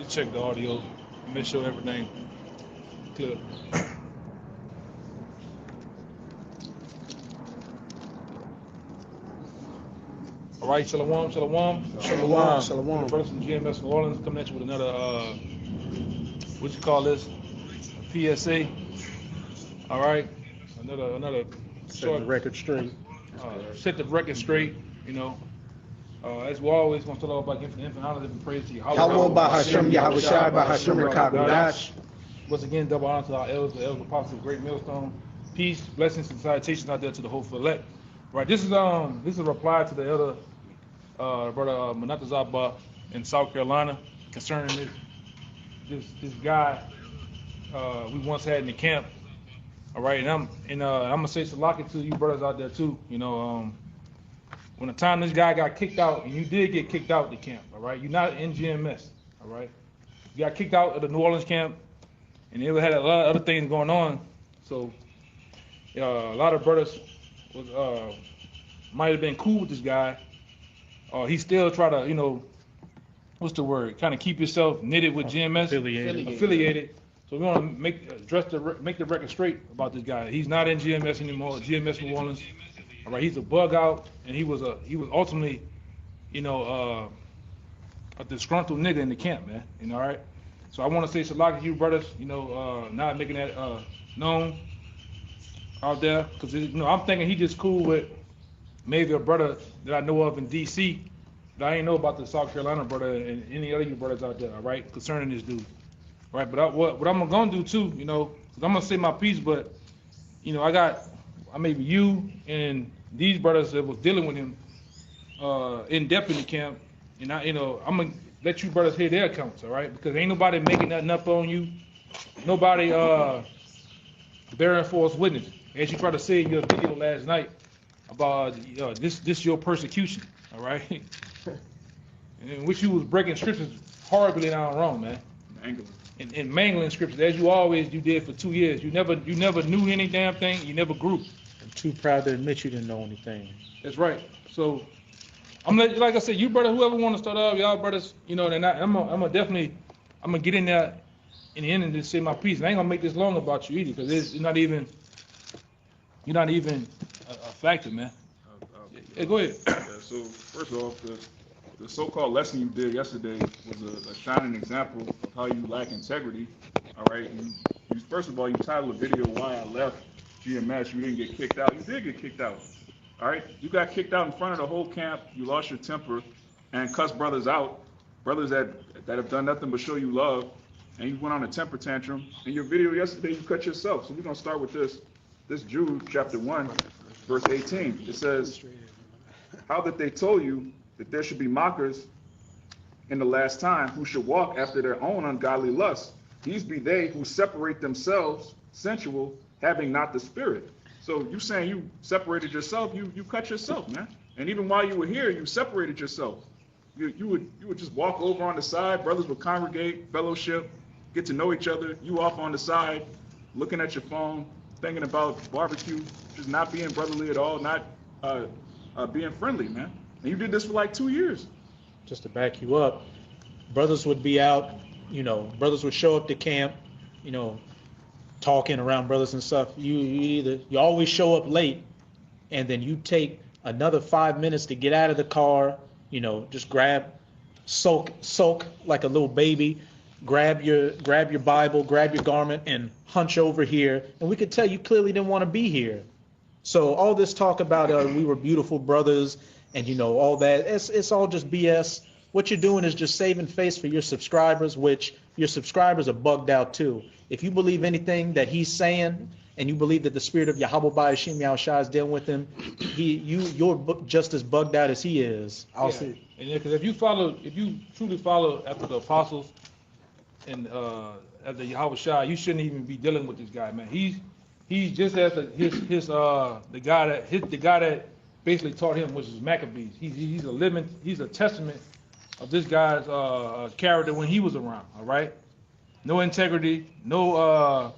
Just check the audio. Make sure everything clear. All right, Shalom, Shalom. Shalom, The shalom. brothers from GMS New Orleans coming at you with another, what you call this? PSA. All right, another Set short, the record straight. set the record straight. You know, as we always want to start off by giving infinite honor and praise to Yahweh. Yahweh Bahashem Yahushai Bahashem Rakagodash. Once again, double honor to our elders, the elders apostles of Great Millstone. Peace, blessings, and salutations out there to the hopeful elect. Right, this is a reply to the elder brother Manata Zaba in South Carolina concerning this guy we once had in the camp. All right, and I'm gonna say salaki to you brothers out there too. You know, when the time this guy got kicked out, and you did get kicked out the camp, all right, you're not in GMS, all right. You got kicked out of the New Orleans camp, and they had a lot of other things going on. So a lot of brothers was might have been cool with this guy. He still try to, you know, what's the word? Kind of keep yourself knitted with GMS, affiliated. So we want to make the record straight about this guy. He's not in GMS anymore. GMS New Orleans. All right, he's a bug out, and he was ultimately, you know, a disgruntled nigga in the camp, man. You know, all right. So I want to say salak to you brothers. You know, not making that known out there, because you know I'm thinking he just cool with maybe a brother that I know of in D.C. But I ain't know about the South Carolina brother and any other you brothers out there, all right, concerning this dude. All right, but what I'm going to do too, you know, because I'm going to say my piece, but, you know, I maybe you and these brothers that was dealing with him in depth in the camp, and I'm going to let you brothers hear their accounts, all right, because ain't nobody making nothing up on you. Nobody bearing false witness. As you try to say in your video last night about this your persecution, all right? In which you was breaking scriptures horribly down wrong, man. And mangling scriptures, as you did for 2 years. You never knew any damn thing. You never grew. I'm too proud to admit you didn't know anything. That's right. So like I said, you brother, whoever want to start off, y'all brothers, you know, then I'm gonna get in there in the end and just say my piece. And I ain't gonna make this long about you either, because you're not even a factor, man. Yeah, go ahead. Yeah, so first off, the so-called lesson you did yesterday was a shining example of how you lack integrity. All right, you first of all, you titled the video "Why I Left GMS." You didn't get kicked out. You did get kicked out. All right, you got kicked out in front of the whole camp. You lost your temper and cussed brothers out, brothers that have done nothing but show you love, and you went on a temper tantrum. In your video yesterday, you cut yourself. So we're gonna start with this Jude chapter 1, verse 18. It says, "How that they told you that there should be mockers in the last time, who should walk after their own ungodly lusts. These be they who separate themselves, sensual, having not the Spirit." So you saying you separated yourself, you cut yourself, man. And even while you were here, you separated yourself. You would just walk over on the side, brothers would congregate, fellowship, get to know each other. You off on the side, looking at your phone, thinking about barbecue, just not being brotherly at all, not being friendly, man. And you did this for like 2 years. Just to back you up, brothers would be out, you know, brothers would show up to camp, you know, talking around brothers and stuff. You always show up late, and then you take another 5 minutes to get out of the car, you know, just sulk like a little baby, grab your Bible, grab your garment, and hunch over here. And we could tell you clearly didn't want to be here. So all this talk about we were beautiful brothers and, you know, all that, it's all just BS. What you're doing is just saving face for your subscribers, which your subscribers are bugged out too. If you believe anything that he's saying, and you believe that the spirit of Yahweh Ba'ashim Yahushua is dealing with him, you're just as bugged out as he is. I'll see. And because if you truly follow after the apostles and after Yahweh Shai, you shouldn't even be dealing with this guy, man. He's just as the guy that basically taught him, which is Maccabees. He's a testament of this guy's character when he was around. All right, no integrity, no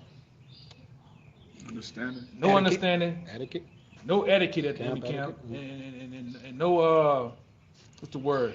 understanding, etiquette, no etiquette at the camp, and no what's the word?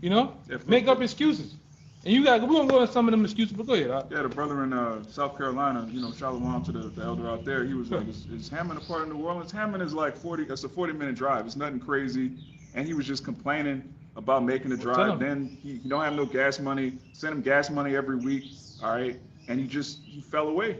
You know, Yeah, make up excuses. And we won't go into some of them excuses, but go ahead. Yeah, the brother in South Carolina, shalom to the elder out there. He was like, "Is Hammond a part of New Orleans?" Hammond is like 40. It's a 40-minute drive. It's nothing crazy. And he was just complaining about making the Well, tell him. drive. Then he don't have no gas money. Send him gas money every week. All right, and he fell away.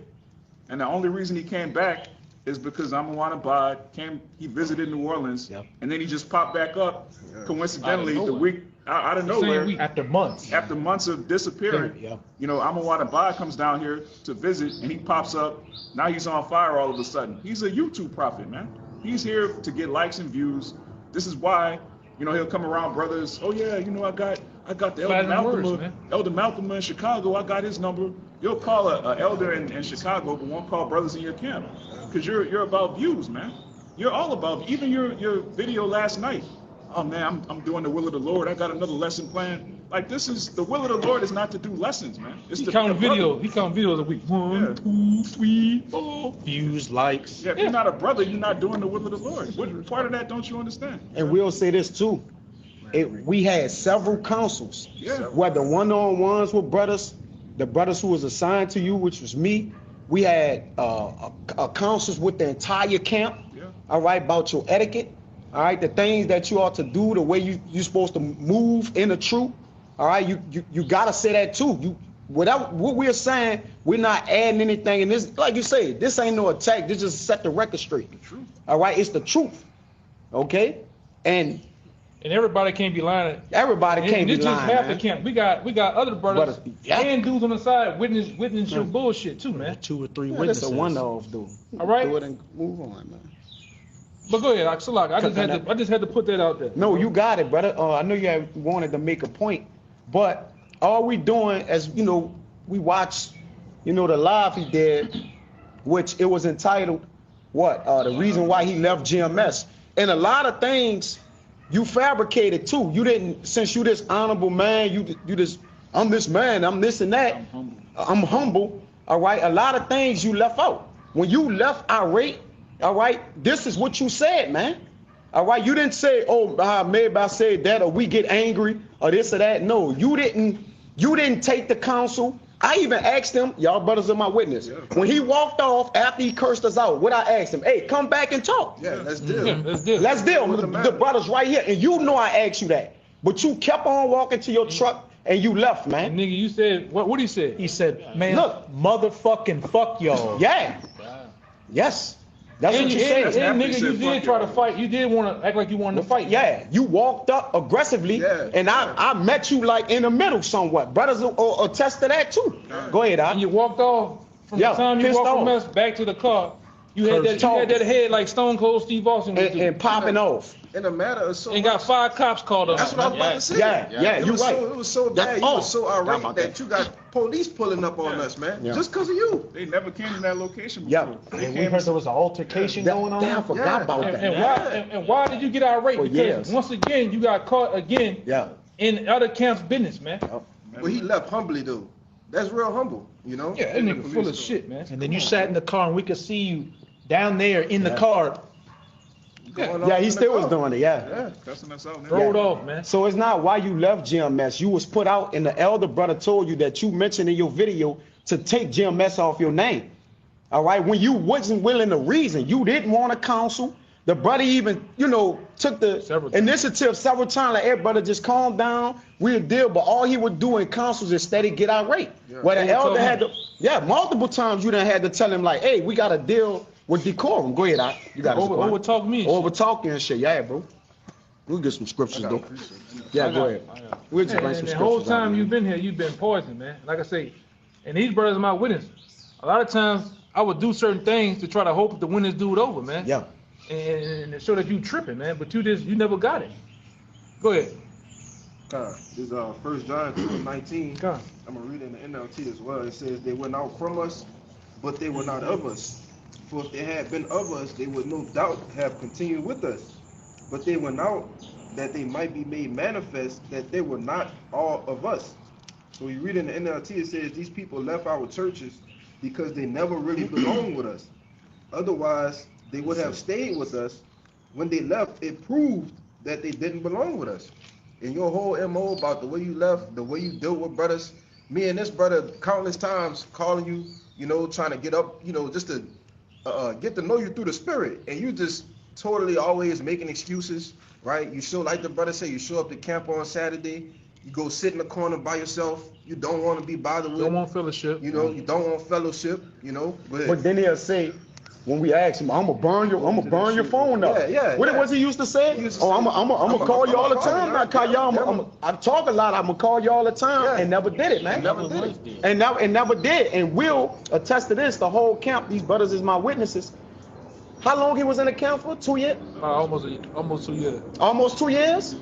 And the only reason he came back is because Amawana Bad he visited New Orleans, Yep. and then he just popped back up. Coincidentally, Out of the nowhere. week out of The same nowhere. week. After months. After months of disappearing, Yeah. Amawana Bai comes down here to visit, and he pops up. Now he's on fire all of a sudden. He's a YouTube prophet, man. He's here to get likes and views. This is why, he'll come around, brothers. Oh yeah, I got the Elder Platinum words, Malthama, man. Elder Malthama in Chicago. I got his number. You'll call a elder in Chicago, but won't call brothers in your camp, because you're about views, man. You're all about. Even your video last night. Oh man, I'm doing the will of the Lord. I got another lesson plan. Like the will of the Lord is not to do lessons, man. It's He to counting be a brother. videos. He counting videos a week. Yeah. 1, 2, 3, 4. Views, likes. Yeah, if you're not a brother, you're not doing the will of the Lord. What part of that don't you understand? And we'll say this too. We had several councils, Yeah. whether one-on-ones with brothers, the brothers who was assigned to you, which was me. We had councils with the entire camp, Yeah. all right, about your etiquette, all right, the things that you ought to do, the way you're supposed to move in the truth, all right, you gotta say that too. Without what we're saying, we're not adding anything. And this, like you say, this ain't no attack. This just set the record straight. True. All right, it's the truth, okay, and And everybody can't be lying. everybody can't And be it's just lying, half man. the camp. We got other brothers Brothers, yeah. and dudes on the side witness your bullshit too, man. 2 or 3 Yeah, witnesses. that's a one-off, dude. All right. Do it and move on, man. But go ahead, Salak. I just had to put that out there. No, you got it, brother. I know you wanted to make a point, but all we doing, as we watched, the live he did, which it was entitled, what? The reason why he left GMS, and a lot of things you fabricated too. You didn't, since you this honorable man, you this, I'm this man, I'm this and that. I'm humble. All right. A lot of things you left out. When you left irate, all right, this is what you said, man. All right, you didn't say, oh, maybe I said that, or we get angry, or this or that. No, you didn't take the counsel. I even asked him, y'all brothers are my witness. Yeah. When he walked off after he cursed us out, what I asked him, hey, come back and talk. Yeah, let's deal. Yeah, let's do it. Let's deal. What's the The matter? brothers right here, and you know I asked you that, but you kept on walking to your truck and you left, And man. nigga, you said what he said? He said, man, Look. motherfucking fuck y'all. Yeah. Yes. That's And what you and said. That's nigga, after you he said, did "Fuck try to y'all." fight. You did want to act like you wanted to fight. Yeah, you walked up aggressively, Yeah. and I met you like in the middle somewhat. Brothers will attest to that too. Go ahead, And you I. walked off from Yeah, the time you pissed walked from off. us back to the car. You had Cursed that head like Stone Cold Steve Austin would do. And popping off. In a matter of so And got 5 cops called up. That's what I was about to say. Yeah, It you was right. So, it was so That's bad. You all. was so How irate about that that? you got police pulling up on Yeah. us, man. Yeah. Just because of you. They never came to that location Yeah. before. They And we came heard there was an altercation going on. Damn, I forgot Yeah. about And, that. and why did you get irate? For Because years. once again, you got caught again Yeah. in other camp's business, man. But he left humbly, though. That's real humble, Yeah, that nigga full of shit, man. And then you sat in the car and we could see you down there in the Yeah. car. Going Yeah, off he in the still was car. doing it. Yeah. Yeah. cussing us out. Rolled Yeah. off, man. So it's not why you left GMS. You was put out, and the elder brother told you that you mentioned in your video to take GMS off your name. All right, when you wasn't willing to reason, you didn't want to counsel. The brother even, took the Several times. initiative several times. Like, hey, brother, just calm down. We'll deal. But all he would do in counsels is steady get irate. Where the What you elder told had him? to, multiple times you done had to tell him like, hey, we got to deal with decorum. Go ahead, you got to Over talk me. and shit. over talking and shit. Yeah, bro. We'll get some scriptures though. Yeah, I go got ahead. it, I got it. We'll just bring And some the scriptures. whole out, time man. you've been here, you've been poisoned, man. Like I say, and these brothers are my witness. A lot of times I would do certain things to try to hope to win this dude over, man. Yeah. And to show that you tripping, man. But you never got it. Go ahead. This is 1 John 2:19. Come on. I'm going to read it in the NLT as well. It says, they went out from us, but they were not of us. For if they had been of us, they would no doubt have continued with us. But they went out that they might be made manifest that they were not all of us. So you read in the NLT, it says these people left our churches because they never really belonged with us. Otherwise, they would have stayed with us. When they left, it proved that they didn't belong with us. and your whole MO about the way you left, the way you dealt with brothers. Me and this brother countless times calling you, you know, trying to get up, you know, just to get to know you through the spirit, and you just totally always making excuses, right? You show, like the brother said, you show up to camp on Saturday, you go sit in the corner by yourself, you don't want to be bothered with, Don't want fellowship. you know, you don't want fellowship, you know, But then he'll say, when we ask him, I'm gonna burn your phone up. Yeah. What was he used to say? He used to Oh, say, I'm gonna call you all the time. I call y'all. I talk a lot. I'm gonna call you all the time, Yeah. and never did it, man. Never did it. And never did. And Will attest to this. The whole camp. These brothers is my witnesses. How long he was in the camp for? 2 years. Almost 2 years. Almost 2 years.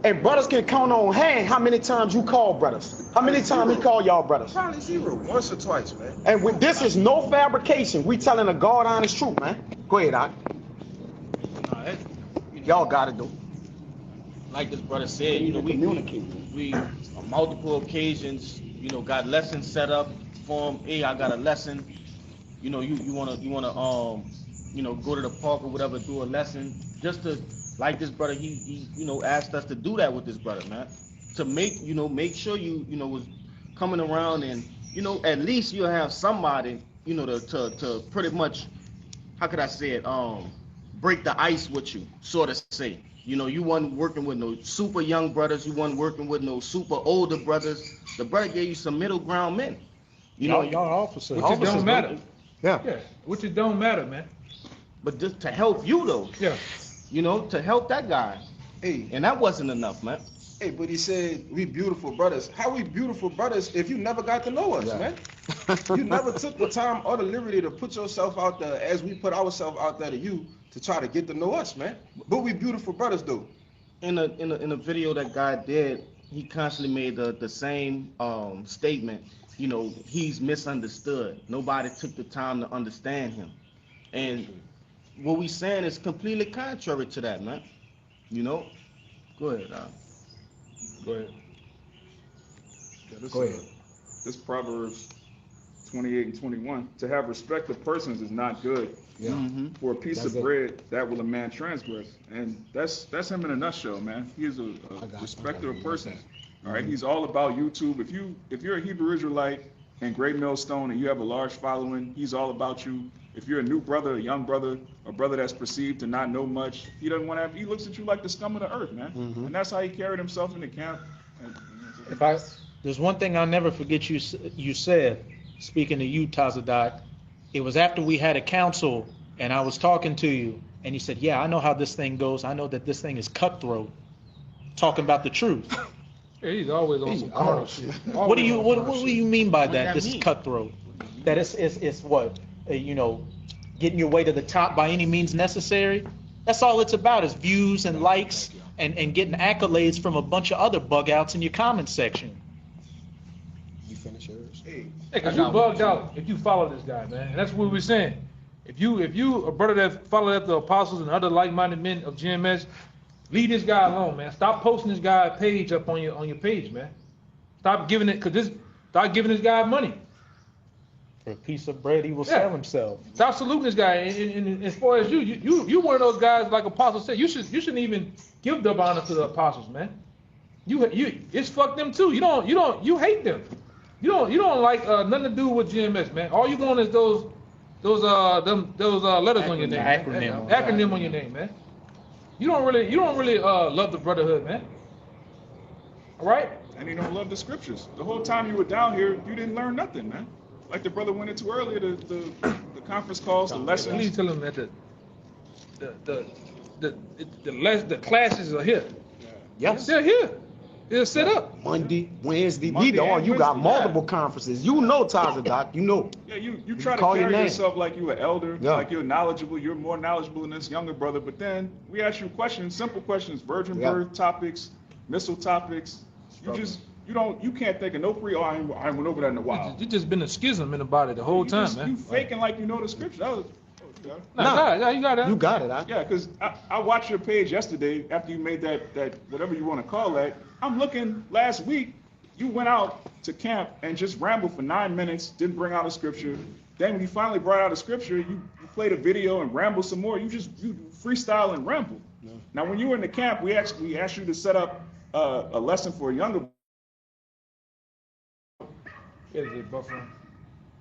And brothers can count on hand how many times you call brothers. How many times he called y'all brothers. Probably zero, once or twice, man. And with this is no fabrication. We telling the God honest truth, man. Go ahead, Doc. Y'all got it, though. Like this brother said, you know, we on multiple occasions, you know, got lessons set up for him. Hey, I got a lesson. You know, you wanna you know, go to the park or whatever, do a lesson, just to, like this brother, he you know, asked us to do that with this brother, man, to make sure you know, was coming around, and you know, at least you'll have somebody, you know, to pretty much, how could I say it, break the ice with you, sort of say. You know, you wasn't working with no super young brothers, you wasn't working with no super older brothers. The brother gave you some middle ground men. You know, y'all officers. Which it don't matter. Yeah. Yeah, which it don't matter, man. but just to help you though, Yeah. you know, to help that guy. Hey, And that wasn't enough, man. hey, but he said we beautiful brothers. How we beautiful brothers if you never got to know us, man? You never took the time or the liberty to put yourself out there as we put ourselves out there to you to try to get to know us, man. But we beautiful brothers, though. In a video that guy did, he constantly made the same statement. You know, he's misunderstood. Nobody took the time to understand him. And what we saying is completely contrary to that, man. You know? Go ahead, Go ahead. Yeah, this, Go ahead. This Proverbs 28 and 21. To have respect of persons is not good. Yeah. Mm-hmm. For a piece That's of it. bread, that will a man transgress. And that's him in a nutshell, man. He is a got respecter you. of persons. All right, he's all about YouTube. If you're a Hebrew Israelite in Great Millstone and you have a large following, he's all about you. If you're a new brother, a young brother, a brother that's perceived to not know much, he doesn't want to have. He looks at you like the scum of the earth, man. Mm-hmm. And that's how he carried himself in the camp. And, There's one thing I'll never forget you said, speaking to you, Tazadat. It was after we had a council and I was talking to you and you said, yeah, I know how this thing goes. I know that this thing is cutthroat. Talking about the truth. Yeah, he's always on some carnal shit. What do you Always on what carnal do you mean by What that? does This that is mean? cutthroat. That it's what, you know, getting your way to the top by any means necessary. That's all it's about, is views and likes and getting accolades from a bunch of other bug outs in your comment section. You finish yours? Hey, Hey, 'cause you bugged out if you follow this guy, man. And that's what we're saying. If you a brother that follow after the apostles and other like-minded men of GMS, leave this guy alone, man. Stop posting this guy page up on your page, man. Stop giving this guy money. For a piece of bread, he will Yeah. sell himself. Stop saluting this guy. And as far as you one of those guys, like Apostle said, you shouldn't even give double honor to the apostles, man. It's fuck them too. You hate them. You don't like nothing to do with GMS, man. All you want is those letters on your name, acronym on your name, man. You don't really love the brotherhood, man. All right? and you don't love the scriptures. The whole time you were down here, you didn't learn nothing, man. Like the brother went into earlier, the conference calls, the I need lessons. to tell them that the classes are here. Yes. They're here. They're set up. Monday, Wednesday. Monday and You got Wednesday, multiple conferences. You know, Taza Doc. You know. Yeah, you try to call your carry name. yourself like you're an elder, Yeah. like you're knowledgeable, you're more knowledgeable than this younger brother, but then we ask you questions, simple questions, virgin Yeah. birth topics, missile topics. You can't think of no I went over that in a while. You just been a schism in the body the whole time, man. You faking like you know the scripture. That was, Nah, you got it. You got it. Huh? yeah, because I watched your page yesterday after you made that whatever you want to call that. I'm looking last week, you went out to camp and just rambled for 9 minutes, didn't bring out a scripture. Then when you finally brought out a scripture, you played a video and rambled some more. You freestyle and ramble. Now when you were in the camp, we asked you to set up a lesson for a younger. Is it buffering?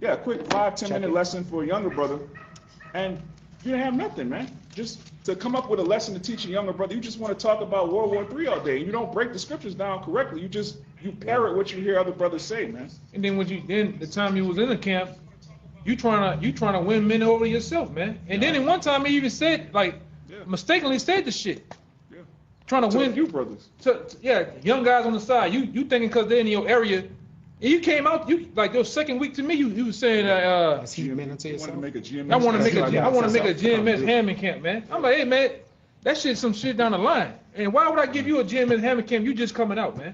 Yeah, a quick 5-10 minute lesson for a younger brother, and you didn't have nothing, man. Just to come up with a lesson to teach a younger brother, you just want to talk about World War III all day. You don't break the scriptures down correctly. You parrot what you hear other brothers say, man. And then the time you was in the camp, you trying to win men over yourself, man. And then in one time he even said, like, mistakenly said the shit. Yeah. Trying to To a win few brothers. yeah, young guys on the side. You thinking because they're in your area. And you came out, you like your second week to me, you was saying Is he meant to You want to make a GMS. I want to make a GMS Yeah. Hammond camp, man. I'm like, hey man, that shit's some shit down the line. And why would I give you a GMS Hammond camp? You just coming out, man.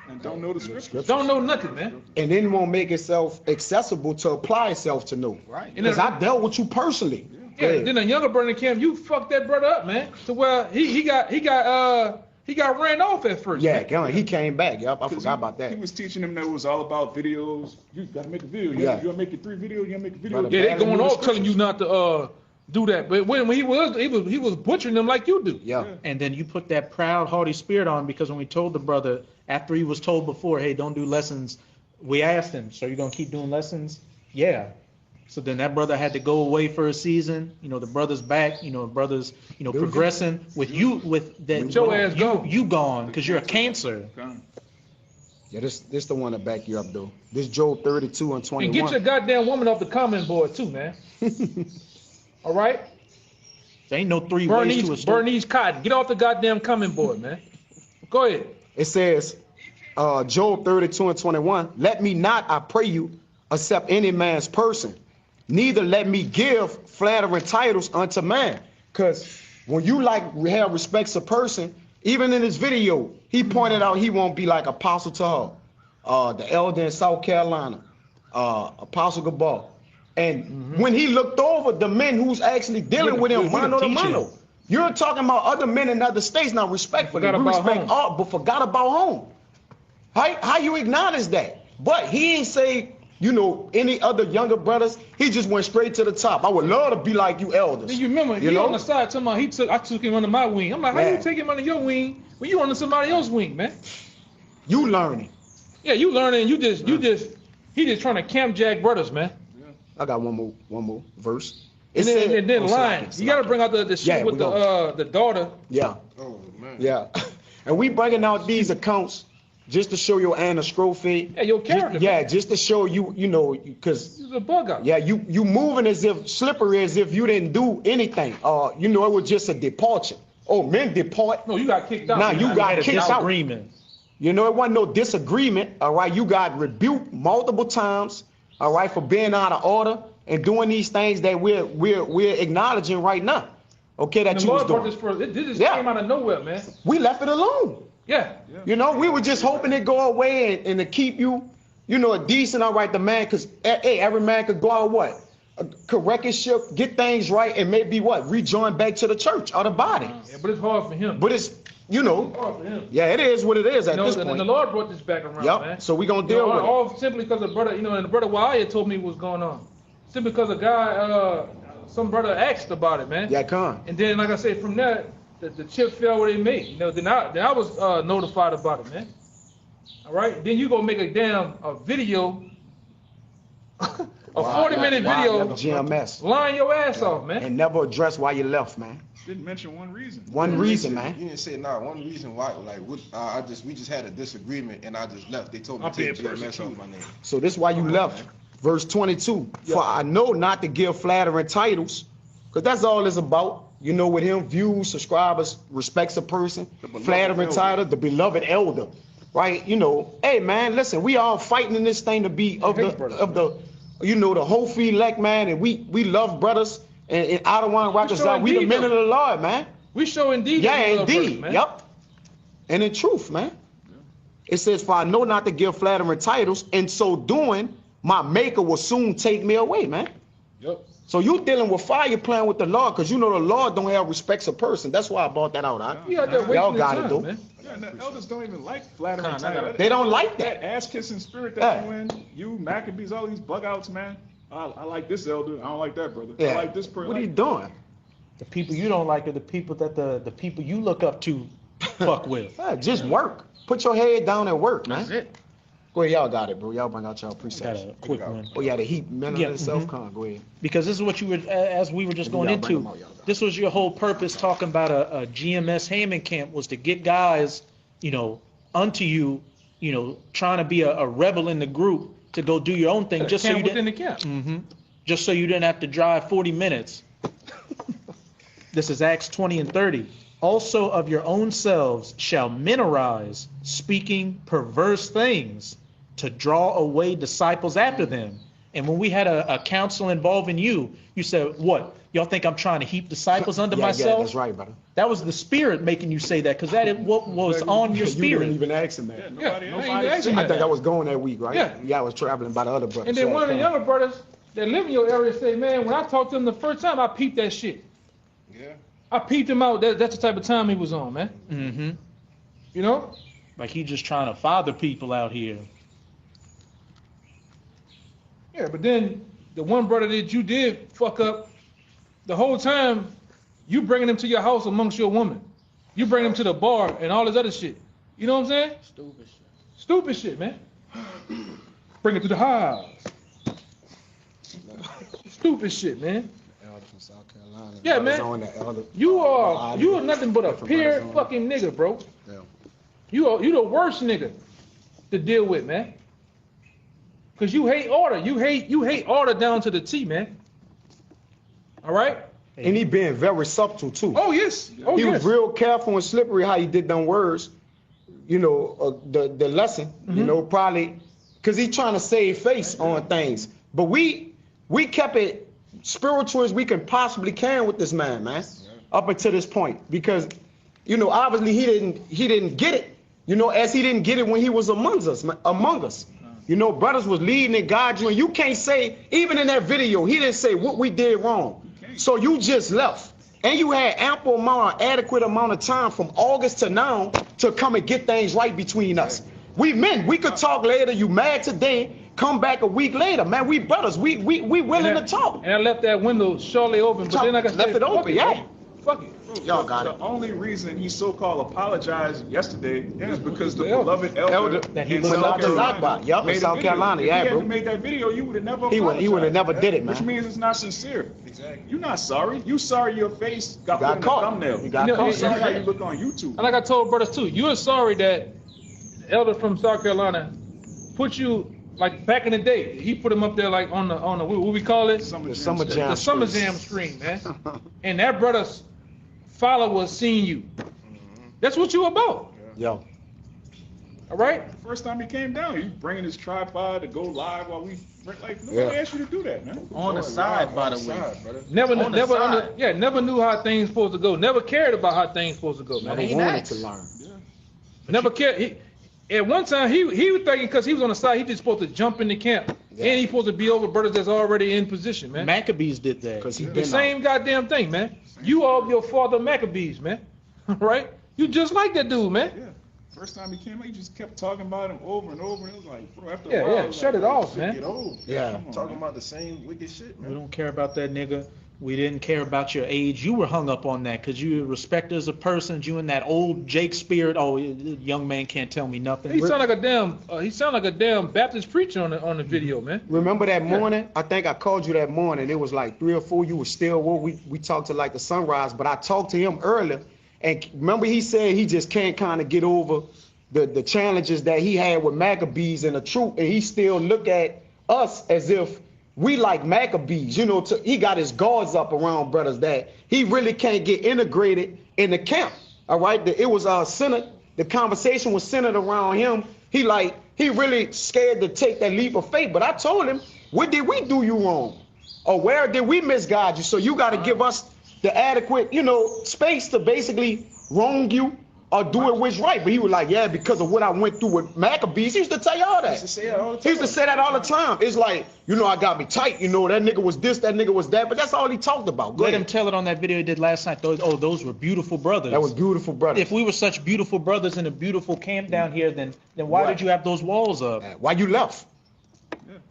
And don't know the scriptures. Don't know nothing, man. And then won't make itself accessible to apply itself to know. Right. Because I dealt with you personally. Yeah, then a younger brother in camp, you fucked that brother up, man. To where he got ran off at first. Yeah, man. come on, he came back. Yep, I 'Cause forgot about He that. was teaching them that it was all about videos. You got to make a video. Yeah. You got to make it 3 videos. You got to make a video. Brother, Yeah, they Bad going in the off telling you not to do that. But when he was butchering them like you do. Yeah. And then you put that proud, haughty spirit on, because when we told the brother, after he was told before, hey, don't do lessons, we asked him, so you're going to keep doing lessons? Yeah. So then that brother had to go away for a season. You know, the brother's back, brothers, progressing with you, with that. With your ass gone. You gone, because you're a cancer. Yeah, this the one that back you up though. This Job 32 and 21. And get your goddamn woman off the comment board too, man. All right? There ain't no 3 ways to a story. Bernice Cotton, get off the goddamn comment board, man. Go ahead. It says, Job 32 and 21, let me not, I pray you, accept any man's person, neither let me give flattering titles unto man. Because when you have respects a person, even in this video, he pointed out he won't be like Apostle to her, the elder in South Carolina, Apostle Gabal. And when he looked over the men who's actually dealing with him, mano to mano, you're talking about other men in other states. Now, respectfully, we respect all, but forgot about home. How you acknowledge that? But he ain't say, any other younger brothers. He just went straight to the top. I would love to be like you elders. You remember, he on the side talking about I took him under my wing. I'm like, how you take him under your wing when you under somebody else's wing, man? You learning. Yeah, you learning. He just trying to camp jack brothers, man. I got one more verse. And then lying. You got to bring out the shit with the daughter. Yeah. Oh man. Yeah. And we bringing out these accounts just to show your Anna Strophe. Yeah, your character. Yeah, just to show you, because He's a bug out. yeah, you moving as if slippery as if you didn't do anything. It was just a departure. Oh, men depart. No, you got kicked out. Now you got kicked out. Disagreement. It wasn't no disagreement. All right, you got rebuked multiple times. All right, for being out of order and doing these things that we're acknowledging right now. Okay, that the you was Lord doing. brought this this just came out of nowhere, man. We left it alone. Yeah. We were just hoping it go away and to keep you, a decent, all right, the man, because, hey, every man could go out what? Correct his ship, get things right, and maybe what? Rejoin back to the church or the body. Yeah, but it's hard for him. But it's, It's hard for him. yeah, it is what it is at this And point. the Lord brought this back around, Yep. man. So we gonna deal with it. All simply because the brother, and the brother Waya told me what's going on. Simply because a guy, some brother asked about it, man. Yeah, come. And then, like I said, from that, the chip fell where they made. Then I was notified about it, man. All right. Then you gonna make a video, a 40-minute video, GMS. lying your ass off, man. And never address why you left, man. Didn't mention one reason. One reason, man. You didn't say one reason why. Like, we just had a disagreement and I just left. They told me I'm to take being GMS off my name. So this is why you left. Verse 22. For I know not to give flattering titles, because that's all it's about. With him, views, subscribers, respects a person, flattering title, the beloved elder, right? Hey man, listen, we all fighting in this thing to be of the whole elect, man, and we love brothers and Ottawa and Rochester. We the men of the Lord, man. We show indeed. Yeah, indeed. Man. Yep. And in truth, man. It says, for I know not to give flattering titles, and so doing, my maker will soon take me away, man. Yep. So you dealing with fire playing with the Lord, because the Lord don't have respects a person. That's why I brought that out. Y'all got it, though. Man. Yeah, and the elders don't even like flattering titles. They don't like that. Ass-kissing spirit that you in, you, Maccabees, all these bug-outs, man. I like this elder. I don't like that brother. Yeah. I like this person. What are you doing? The people you don't like are the people that the people you look up to fuck with. Just work. Put your head down and work, man. That's it. Go ahead, y'all got it, bro. Y'all bring out y'all Got precepts. a quick one. Oh yeah, the heat, mental Yeah, and self-con. Go ahead. Because this is what you were, as we were just going Y'all bring into, them out, y'all got it. this was your whole purpose talking about a GMS Hammond camp was to get guys, unto you, trying to be a rebel in the group to go do your own thing, just so Camp you within didn't, the camp. just so you didn't have to drive 40 minutes. This is Acts 20 and 30. Also of your own selves shall men arise, speaking perverse things, to draw away disciples after them. And when we had a council involving you, you said, what? Y'all think I'm trying to heap disciples under Yeah, myself? that's right, brother. That was the spirit making you say that, because that is what was on your You didn't spirit. even ask him that. Yeah, Yeah, nobody I else. ain't even asked him I that. think I was going that week, right? Yeah. Yeah, I was traveling by the other brothers. And then So one of the I younger brothers that live in your area say, man, when I talked to him the first time, I peeped that shit. Yeah. I peeped him out. That's the type of time he was on, man. Mm-hmm. You know? Like he just trying to father people out here. Yeah, but then the one brother that you did fuck up, the whole time you bringing him to your house amongst your woman. You bring him to the bar and all this other shit. You know what I'm saying? Stupid shit. Stupid shit, man. Bring it to the house. Stupid shit, man. Elder from South Carolina. Yeah, Brothers man. on the elder. You are nothing but a Different pure brothers on. fucking nigga, bro. Yeah. You the worst nigga to deal with, man. Cause you hate order. You hate order down to the T, man. All right? And he being very subtle too. Oh yes. Oh He yes. was real careful and slippery how he did them words. The lesson, probably because he trying to save face on things. But we kept it spiritual as we can possibly can with this man, up until this point. Because, obviously he didn't get it, as he didn't get it when he was among us. Brothers was leading and guiding you, and you can't say, even in that video, he didn't say what we did wrong. So you just left. And you had adequate amount of time from August to now to come and get things right between us. We men, we could talk later. You mad today, come back a week later, man. We brothers, we willing to talk. And I left that window shortly open, but then I got Left it open, yeah. Fuck it. Y'all got it. The only reason he so-called apologized yesterday is because the The elder. beloved elder That he in was South not Carolina Yup, in made a South video. Carolina, If yeah, he bro. hadn't made that video, you would have never He would have never did it, Which man. means it's not sincere. Exactly. You're not sorry. You sorry your face got, got put caught. in the thumbnail. You got You know, I'm caught. sorry how you look on YouTube. And like I told brothers too, you're sorry that the elder from South Carolina put you like back in the day. He put him up there like on the what we call it, The summer Jam jam. the summer jam screen, man. And that brother's followers seen you. That's what you about. Yo. All right. The first time he came down, he bringing his tripod to go live while we nobody Yeah. asked you to do that, man. On the side, by the way. Never, On the never, side. never knew how things supposed to go. Never cared about how things supposed to go, man. Never ain't wanted asked. to learn. Never cared. At one time, he was thinking because he was on the side, he just supposed to jump in the camp, Yeah. and he supposed to be over brothers that's already in position, man. Maccabees did that. Because he The been same goddamn thing, man. You are your father Maccabees, man. Right? You just like that dude, man. Yeah. First time he came out, he just kept talking about him over and over. And it was like, bro, after Yeah, a while, yeah, it was shut like, it off, shit man. Get old. Yeah. Come on, Talking man. about the same wicked shit, We man. don't care about that nigga. We didn't care about your age. You were hung up on that because you respect as a person. You in that old Jake spirit. Oh, young man can't tell me nothing. He sound like a damn Baptist preacher on the video, man. Remember that morning? I think I called you that morning. It was like 3 or 4. You were still woke. We talked to like the sunrise, but I talked to him earlier. And remember he said he just can't kind of get over the challenges that he had with Maccabees and the truth. And he still look at us as if we like Maccabees. He got his guards up around brothers that he really can't get integrated in the camp. All right. It was centered. The conversation was centered around him. He really scared to take that leap of faith. But I told him, what did we do you wrong? Or where did we misguide you? So you got to give us the adequate, space to basically wrong you or do it what's right. But he was like, yeah, because of what I went through with Maccabees. He used to tell y'all that. He used to say that all the He used to say that all the time. It's like, I got me tight. That nigga was this, that nigga was that. But that's all he talked about. Go Let him ahead. tell it on that video he did last night. Those were beautiful brothers. That was beautiful, brother. If we were such beautiful brothers in a beautiful camp down here, then why Right. did you have those walls up? Why you left?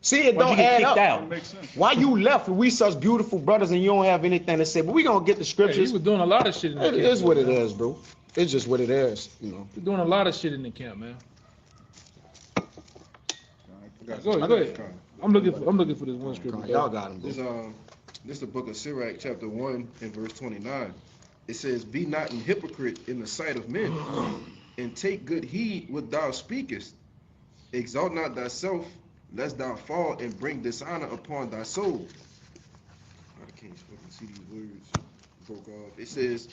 See, it Why'd don't you get add kicked up. out? It makes sense. Why you left if we such beautiful brothers and you don't have anything to say? But we gonna get the Hey, he scriptures. was doing a lot of shit in It the is what it is, bro. It's just what it is, you know. We're doing a lot of shit in the camp, man. Go ahead. I'm looking for this one scripture. Y'all got him, This bro. this the book of Sirach, chapter 1 and verse 29. It says, "Be not an hypocrite in the sight of men, and take good heed what thou speakest. Exalt not thyself, lest thou fall and bring dishonor upon thy soul." I can't fucking see these words. Broke off. It says,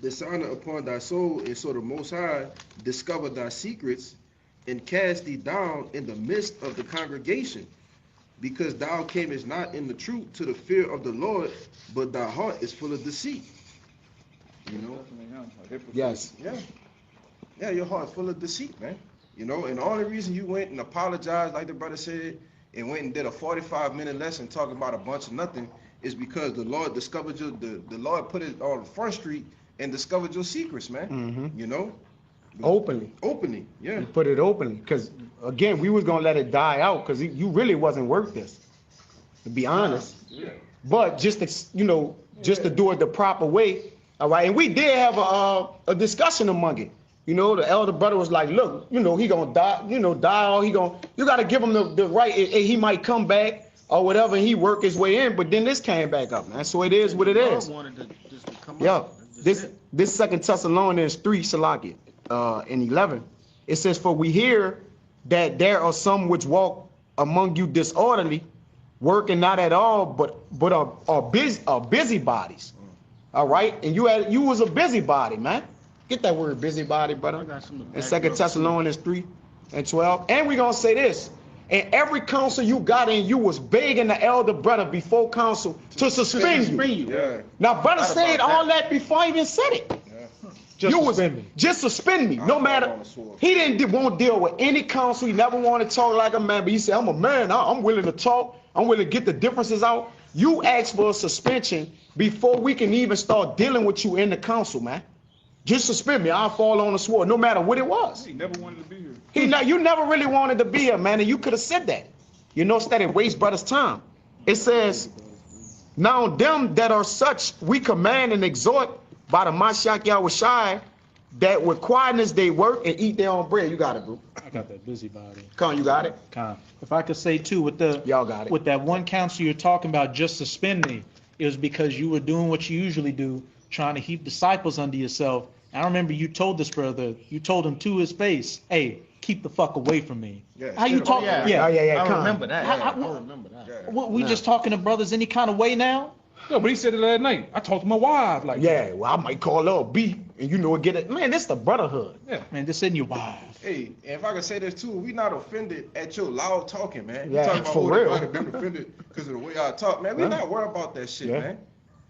"Dishonor upon thy soul, and so the Most High discover thy secrets, and cast thee down in the midst of the congregation, because thou camest not in the truth to the fear of the Lord, but thy heart is full of deceit." You know? Yes. Yeah, your heart's full of deceit, man. You know, and the only reason you went and apologized, like the brother said, and went and did a 45-minute lesson talking about a bunch of nothing is because the Lord discovered the Lord put it on Front Street and discovered your secrets, man. Mm-hmm. You know? Openly. Openly, yeah. You put it openly. Because, again, we was going to let it die out because you really wasn't worth this, to be honest. Yeah. But just to, you know, just to do it the proper way, all right? And we did have a discussion among it. You know, the elder brother was like, look, you know, he going to die, you know, or you got to give him the right, he might come back or whatever, and he work his way in, but then this came back up, man. So it is what it is. Yeah, this 2 Thessalonians 3, Salaki, in 11, it says, "For we hear that there are some which walk among you disorderly, working not at all, but are busybodies." All right, and you was a busybody, man. Get that word busybody, brother. In 2 Thessalonians 3 and 12. And we're gonna say this. In every council you got in, you was begging the elder brother before council to suspend you. Yeah. Now, brother said all that before I even said it. Just suspend me. No matter. He won't deal with any council. He never wanted to talk like a man, but he said, "I'm a man. I'm willing to talk. I'm willing to get the differences out." You asked for a suspension before we can even start dealing with you in the council, man. Just suspend me. I'll fall on the sword, no matter what it was. He never wanted to be here. You never really wanted to be here, man, and you could have said that. You know, instead of waste brother's time. It says, "Now them that are such, we command and exhort by the Mashiach Yahushai, that with quietness they work and eat their own bread." You got it, bro. I got that busybody. Come on, you got it. If I could say too, Y'all got it. with that one council you're talking about, just suspend me, it was because you were doing what you usually do, trying to heap disciples under yourself. I remember you told this brother, you told him to his face, "Hey, keep the fuck away from me." Yeah. How you talk? Yeah. Yeah. I remember that. How- Yeah, how- I remember that. Yeah. What, we just talking to brothers any kind of way now? No, but he said it last night. I talked to my wife like, Yeah, well, I might call her a B, and you know, get it. Man, this the brotherhood. Man, this isn't your wife. Hey, and if I could say this too, we not offended at your loud talking, man. Yeah, You talking about for oh, real. they might have been offended because of the way I talk, man. We Yeah. not worried about that shit, Yeah. man.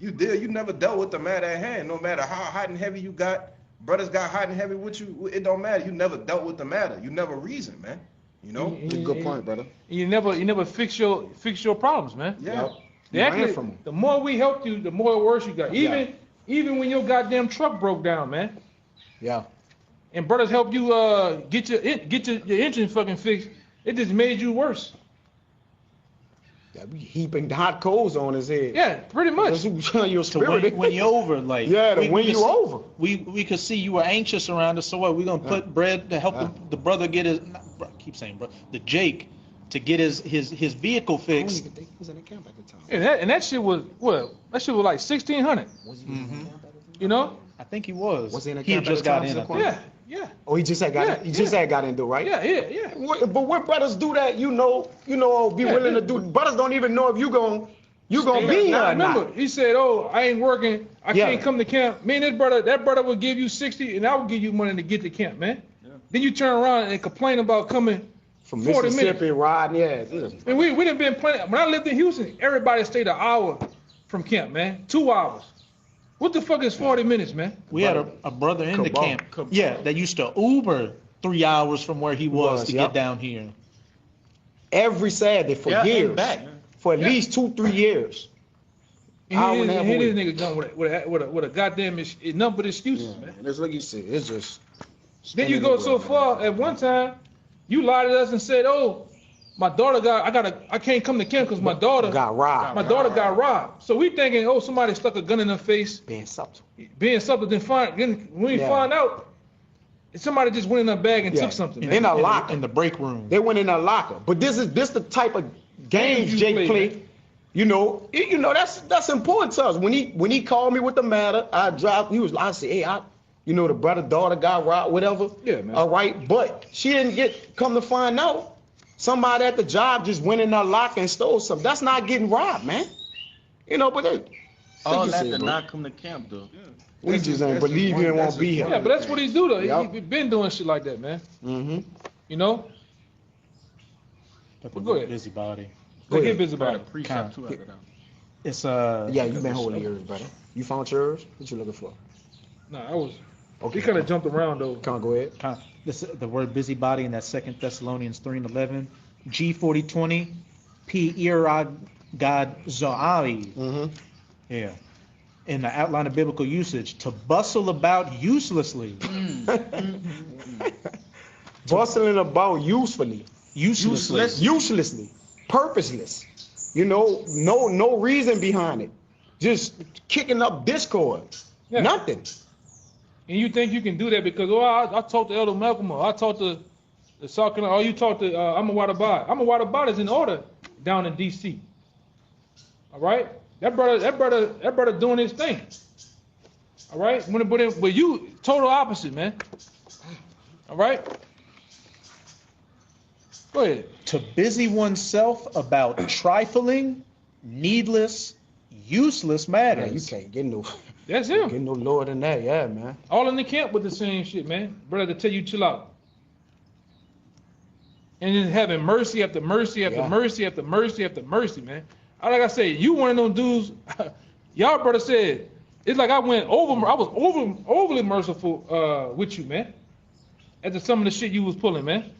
You never dealt with the matter at hand. No matter how hot and heavy you got, brothers got hot and heavy with you. It don't matter. You never dealt with the matter. You never reasoned, man. You know? That's a good point, brother. you never fix your problems, man. Yeah. Yep. They You actually, ran from 'em. the more we helped you, the more worse you got. Even when your goddamn truck broke down, man, Yeah. and brothers helped you get your engine fucking fixed, it just made you worse. Yeah, we heaping hot coals on his head. Yeah, pretty much. That's your To spirit. when you're over, like Yeah, to we win could you see- over. We could see you were anxious around us. So what? We gonna put bread to help the brother get his. I keep saying, bro, the Jake to get his vehicle I don't fixed. even think he was in the camp at the time. And that shit was what? That shit was like 1,600. Was he in the camp at the time? You know? I think he was. Was he in the He had camp at just the got time, in. I Zaquan? think. Yeah. Oh, he just had got in. He just had got into, right? Yeah. But when brothers do that, be willing to do. Brothers don't even know if you gonna be here I or remember, not. he said, "Oh, I ain't working. I Yeah. can't come to camp." Me and that brother will give you 60, and I will give you money to get to camp, man. Yeah. Then you turn around and complain about coming From 40 Mississippi, minutes. riding, yeah. And we done been playing. When I lived in Houston, everybody stayed an hour from camp, man. 2 hours. What the fuck is 40 minutes, man? We had a brother in the Cabal. camp. Yeah, that used to Uber 3 hours from where he was to yep. get down here. Every Saturday for Yeah, years. and back. For at least 2-3 years. Hour and a half And here a this nigga going with a goddamn number of excuses, man. That's like you said. It's just. Then you go so far. At one time, you lied to us and said, "Oh, my daughter I can't come to camp because my daughter Got robbed. got robbed. So we thinking, oh, somebody stuck a gun in her face, Being subtle. being something. Then when we Yeah. find out, somebody just went in her bag and Yeah. took something. In Man. a locker. In the break room. They went in a locker. But this the type of games you Jake play, play. man. You know that's important to us. When he called me with the matter, I said, hey, the brother daughter got robbed, whatever. Yeah, man. All right, but she didn't come to find out. Somebody at the job just went in her locker and stole something. That's not getting robbed, man. But they, All you that say, did bro. not come to camp though. We just ain't believe you and won't be here. Yeah, but that's what he do though. Yup. He been doing shit like that, man. Mm-hmm. You know. But the Go ahead. busybody. Go ahead. get busy Got about a it. precept too after that. It's Yeah, you been holding yours, brother. You found yours? What you looking for? Nah, I was. Okay. He kind of jumped around though. Come on, go ahead. the word busybody in that 2 Thessalonians 3:11. G4020. P irad God zoari. Mm-hmm. Yeah. In the outline of biblical usage, to bustle about uselessly. Bustling about usefully. Uselessly. Uselessly. Purposeless. No reason behind it. Just kicking up discord. Yeah. Nothing. And you think you can do that because I talked to Elder Malcolm, or I talked to the South Carolina, or you talked to I'm a Wadabad is in order down in D.C. All right, that brother doing his thing. All right, but you total opposite, man. All right, go ahead. To busy oneself about trifling, needless, useless Man, matters. you can't get no That's him. get no lower than that, yeah, man. All in the camp with the same shit, man. Brother, to tell you chill out. And then having mercy after mercy after Yeah. mercy after mercy after mercy, man. Like I say, you one of them dudes. Y'all brother said it's like I was overly merciful with you, man. After some of the shit you was pulling, man.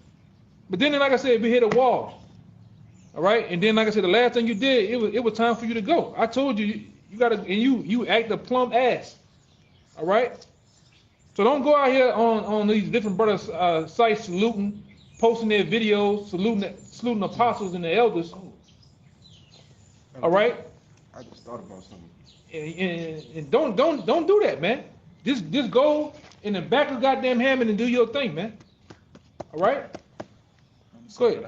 But then, like I said, we hit a wall. All right, and then like I said, the last thing you did, it was time for you to go. I told you you gotta, and you act a plumb ass. All right. So don't go out here on these different brothers sites saluting, posting their videos, saluting apostles and the elders. All right, I just thought about something. and don't do that, man. Just go in the back of goddamn Hammond and do your thing, man. All right. Go ahead.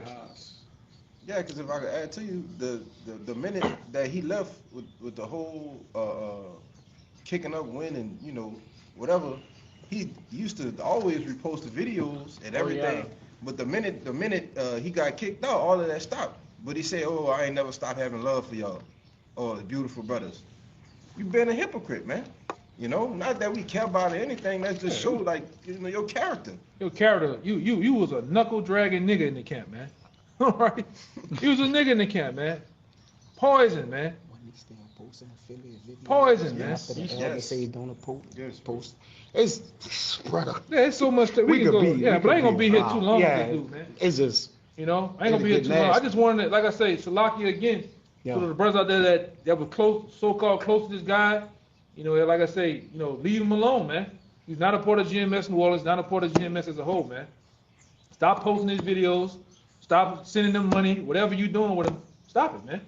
Yeah, because if I could add to you, the minute that he left with the whole kicking up, winning, whatever, he used to always repost the videos and everything. yeah. But the minute he got kicked out, all of that stopped. But he said, "Oh, I ain't never stopped having love for y'all, the beautiful brothers." You been a hypocrite, man. Not that we care about it or anything. That just show your character. Your character, you was a knuckle dragging nigga in the camp, man. All right, you was a nigga in the camp, man. Poison, man. Poison, man. After the Yes. elder say don't post. Yes. Post. It's brother. Yeah, it's so much that we can go. Yeah, but I ain't gonna be here too long Yeah, with this dude, man. it's just I ain't gonna be here It'll too get long. I nasty. just wanted to, like I say, Salakia again. Yeah. So the brothers out there that were close, so-called close to this guy, like I say, leave him alone, man. He's not a part of GMS New Orleans, not a part of GMS as a whole, man. Stop posting these videos. Stop sending them money. Whatever you doing with him, stop it, man.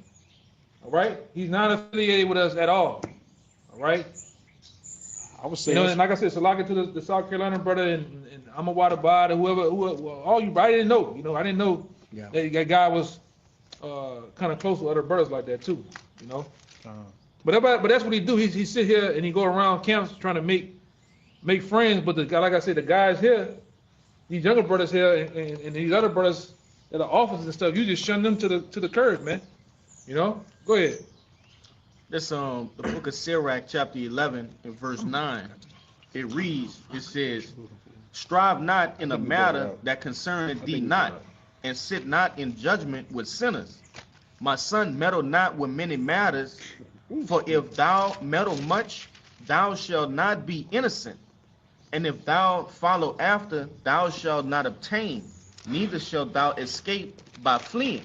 All right? He's not affiliated with us at all. All right? I would say And like I said, Salakia to the South Carolina brother and I'm a Wadabad or whoever, all you, I didn't know. I didn't know Yeah. that guy was kind of close with other brothers like that too. But that's what he do. He sit here and he go around camps trying to make friends. But the guy, like I said, the guys here, these younger brothers here, and these other brothers that are officers and stuff, you just shun them to the curb, man. Go ahead. This the book of Sirach, chapter 11, and verse 9. It reads, it says, "Strive not in a matter that concerneth thee not, and sit not in judgment with sinners. My son, meddle not with many matters, for if thou meddle much, thou shalt not be innocent. And if thou follow after, thou shalt not obtain, neither shalt thou escape by fleeing."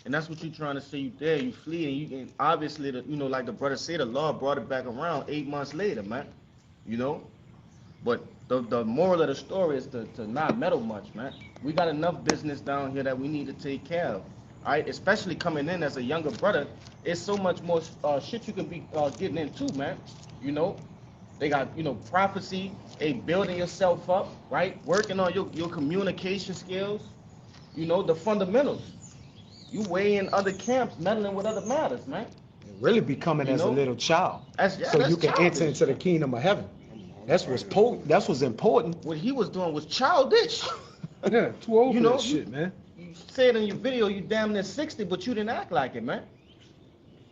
And that's what you're trying to say. You there, you flee, and obviously, like the brother said, the law brought it back around 8 months later, man. But the moral of the story is to not meddle much, man. We got enough business down here that we need to take care of. All right, especially coming in as a younger brother, it's so much more shit you can be getting into, man. You know, they got, you know, prophecy, building yourself up, right? Working on your communication skills, you know, the fundamentals. You way in other camps, meddling with other matters, man. Really becoming You as a know? little child. That's So that's you can enter childish. into the kingdom of heaven. That's what's important. What he was doing was childish. Yeah, too old You for know, that shit, man. You said in your video you damn near 60, but you didn't act like it, man.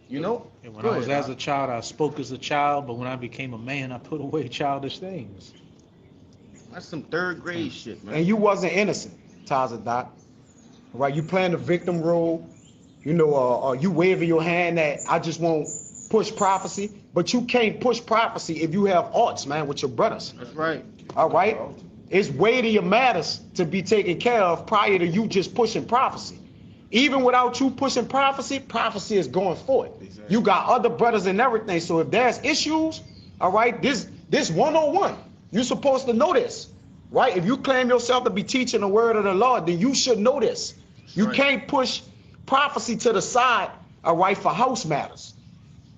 You know? And when Go I was ahead, as a child, I spoke as a child, but when I became a man, I put away childish things. That's some third grade shit, man. And you wasn't innocent, Taza Doc. Right? You playing the victim role. You know, you waving your hand that I just won't push prophecy, but you can't push prophecy if you have arts, man, with your brothers. That's right. All right? It's weightier matters to be taken care of prior to you just pushing prophecy. Even without you pushing prophecy, prophecy is going forward. Exactly. You got other brothers and everything. So if there's issues, all right, this 101. You're supposed to know this, right? If you claim yourself to be teaching the word of the Lord, then you should know this. You Right. can't push prophecy to the side, all right, for house matters.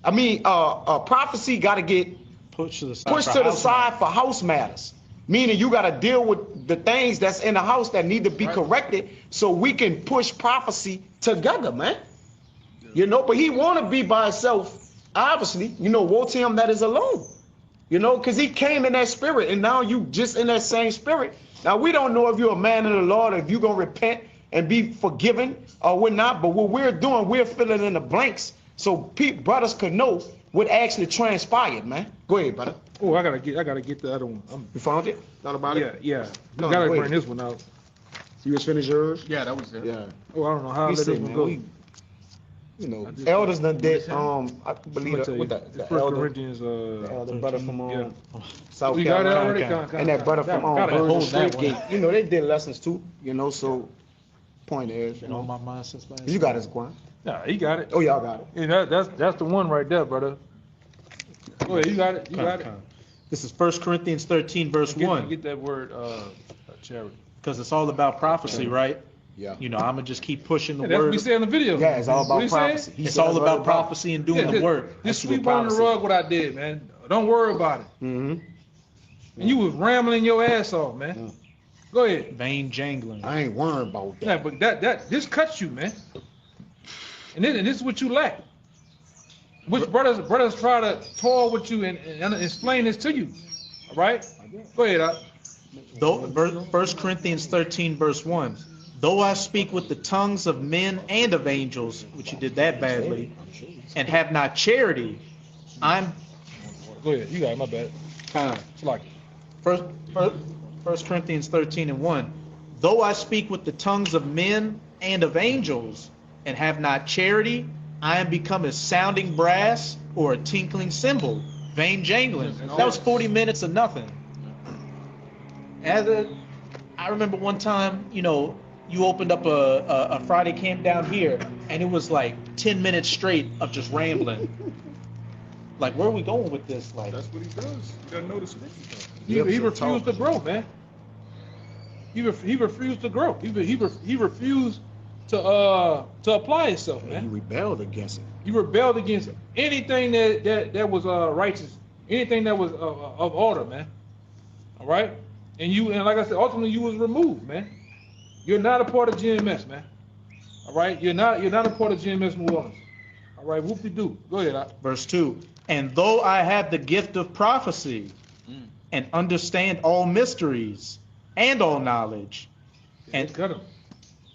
I mean, prophecy got to get Push to the side. pushed for to the house side for house matters. Meaning you got to deal with the things that's in the house that need to be Right. corrected so we can push prophecy together, man. You know, but he want to be by himself, obviously. You know, woe to him that is alone. You know, because he came in that spirit and now you just in that same spirit. Now, we don't know if you're a man of the Lord, or if you're going to repent and be forgiven or what not. But what we're doing, we're filling in the blanks so brothers could know what actually transpired, man. Go ahead, brother. Oh, I gotta get the other one. You found it? Thought about Yeah, it? yeah. No, gotta wait. bring this one out. You just finished yours? Yeah, that was it. Yeah. Oh, I don't know how I He let said, this one man, go. we, you know, I just- elders done did, Listen. I I'm believe, gonna tell you, what it's the First elder, Corinthians, the elder brother from, yeah. South We got it Carolina. already? Okay. And that brother from, Got it. Virgin Hold that Straight one. Gate. You know, they did lessons too, you know, so, point is, you Been on know, my mind since last you got his Quan. Nah, he got it. Oh, y'all got it. Yeah, that's the one right there, brother. Go ahead, you got it. You got it. This is 1 Corinthians 13, verse 1, Get that word, charity. because it's all about prophecy, right? Yeah. You know, I'm going to just keep pushing the Yeah, that's what word. he said in the video. Yeah, it's all What he about said? prophecy. He It's said all that's what about prophecy and doing the work. Just That's sweep what under the prophecy. rug what I did, man. Don't worry about it. Mm-hmm. And you was rambling your ass off, man. Go ahead. Vain jangling. I ain't worried about that. Yeah, but this cuts you, man. And this is what you lack. Which brothers try to toil with you and explain this to you. All right? Go ahead. Though, 1 Corinthians 13, verse 1. Though I speak with the tongues of men and of angels, which you did that badly, and have not charity, I'm Go ahead. You got it. My bad. It's like First 1 Corinthians 13 and 1. Though I speak with the tongues of men and of angels, and have not charity, I am become as sounding brass or a tinkling cymbal, vain jangling. That was 40 minutes of nothing. I remember one time, you know, you opened up a Friday camp down here, and it was like 10 minutes straight of just rambling. Like, where are we going with this? Like, That's what he does. You gotta know the scripture. he refused to grow, man. He refused to grow. He refused to apply himself, He man. rebelled against it. He rebelled against anything that was righteous, anything that was of order, man. All right, and like I said, ultimately you was removed, man. You're not a part of GMS, man. All right, you're not a part of GMS New Orleans. All right, whoop-de-doo. Go ahead. verse 2. And though I have the gift of prophecy and understand all mysteries and all knowledge, And cut him.